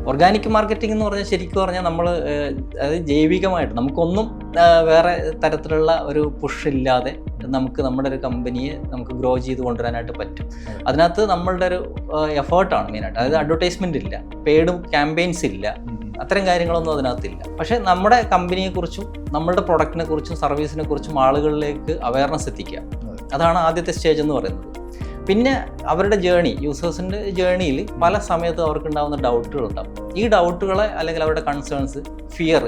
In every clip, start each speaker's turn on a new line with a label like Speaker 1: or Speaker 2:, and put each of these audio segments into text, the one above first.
Speaker 1: Organic marketing എന്ന് പറഞ്ഞാൽ ശരിക്കും പറഞ്ഞാൽ നമ്മൾ അതായത് ജൈവികമായിട്ട് നമുക്കൊന്നും വേറെ തരത്തിലുള്ള ഒരു പുഷ് ഇല്ലാതെ നമുക്ക് നമ്മുടെ ഒരു കമ്പനിയെ നമുക്ക് ഗ്രോ ചെയ്ത് കൊണ്ടുവരാനായിട്ട് പറ്റും. അതിനകത്ത് നമ്മളുടെ ഒരു എഫേർട്ടാണ് മെയിനായിട്ട്. അതായത് അഡ്വർടൈസ്മെന്റ് ഇല്ല, പെയ്ഡ് ക്യാമ്പയിൻസ് ഇല്ല, അത്തരം കാര്യങ്ങളൊന്നും അതിനകത്തില്ല. പക്ഷേ നമ്മുടെ കമ്പനിയെക്കുറിച്ചും നമ്മളുടെ പ്രൊഡക്റ്റിനെ കുറിച്ചും സർവീസിനെ കുറിച്ചും ആളുകളിലേക്ക് അവയർനെസ് എത്തിക്കുക, അതാണ് ആദ്യത്തെ സ്റ്റേജ് എന്ന് പറയുന്നത്. പിന്നെ അവരുടെ ജേണി, യൂസേഴ്സിൻ്റെ ജേണിയിൽ പല സമയത്തും അവർക്കുണ്ടാകുന്ന ഡൗട്ടുകളുണ്ടാകും. ഈ ഡൗട്ടുകളെ അല്ലെങ്കിൽ അവരുടെ കൺസേൺസ്, ഫിയർ,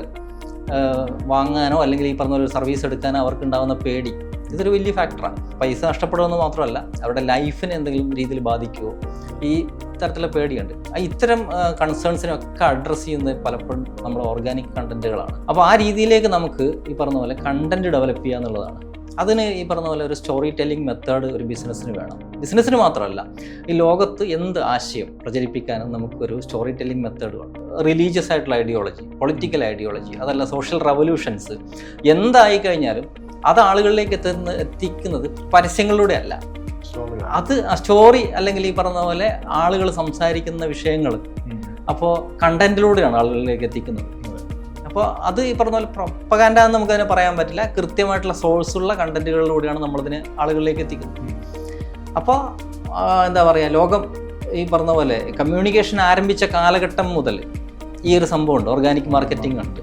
Speaker 1: വാങ്ങാനോ അല്ലെങ്കിൽ ഈ പറഞ്ഞ ഒരു സർവീസ് എടുക്കാനോ അവർക്കുണ്ടാകുന്ന പേടി, ഇതൊരു വലിയ ഫാക്ടറാണ്. പൈസ നഷ്ടപ്പെടുമെന്ന് മാത്രമല്ല, അവരുടെ ലൈഫിനെ എന്തെങ്കിലും രീതിയിൽ ബാധിക്കുമോ, ഈ തരത്തിലുള്ള പേടിയുണ്ട്. ഇത്തരം കൺസേൺസിനൊക്കെ അഡ്രസ്സ് ചെയ്യുന്നത് പലപ്പോഴും നമ്മൾ ഓർഗാനിക് കണ്ടന്റുകളാണ്. അപ്പോൾ ആ രീതിയിലേക്ക് നമുക്ക് ഈ പറഞ്ഞ പോലെ കണ്ടന്റ് ഡെവലപ്പ് ചെയ്യുക എന്നുള്ളതാണ്. അതിന് ഈ പറഞ്ഞ പോലെ ഒരു സ്റ്റോറി ടെല്ലിംഗ് മെത്തേഡ് ഒരു ബിസിനസ്സിന് വേണം. ബിസിനസ്സിന് മാത്രമല്ല, ഈ ലോകത്ത് എന്ത് ആശയം പ്രചരിപ്പിക്കാനും നമുക്കൊരു സ്റ്റോറി ടെല്ലിംഗ് മെത്തേഡ് വേണം. റിലീജിയസ് ആയിട്ടുള്ള ഐഡിയോളജി, പൊളിറ്റിക്കൽ ഐഡിയോളജി, അതല്ല സോഷ്യൽ റവല്യൂഷൻസ്, എന്തായി കഴിഞ്ഞാലും അത് ആളുകളിലേക്ക് എത്തിക്കുന്നത് പരസ്യങ്ങളിലൂടെ അല്ല, അത് സ്റ്റോറി അല്ലെങ്കിൽ ഈ പറഞ്ഞ പോലെ ആളുകൾ സംസാരിക്കുന്ന വിഷയങ്ങൾ, അപ്പോൾ കണ്ടന്റിലൂടെയാണ് ആളുകളിലേക്ക് എത്തിക്കുന്നത്. അപ്പോൾ അത് ഈ പറഞ്ഞ പോലെ പ്രൊപ്പഗാൻഡ എന്ന് നമുക്കതിനെ പറയാൻ പറ്റില്ല, കൃത്യമായിട്ടുള്ള സോഴ്സുള്ള കണ്ടന്റുകളിലൂടെയാണ് നമ്മളിതിനെ ആളുകളിലേക്ക് എത്തിക്കുന്നത്. അപ്പോൾ എന്താ പറയുക, ലോകം ഈ പറഞ്ഞ പോലെ കമ്മ്യൂണിക്കേഷൻ ആരംഭിച്ച കാലഘട്ടം മുതൽ ഈ ഒരു സംഭവമുണ്ട്, ഓർഗാനിക് മാർക്കറ്റിംഗ് ഉണ്ട്.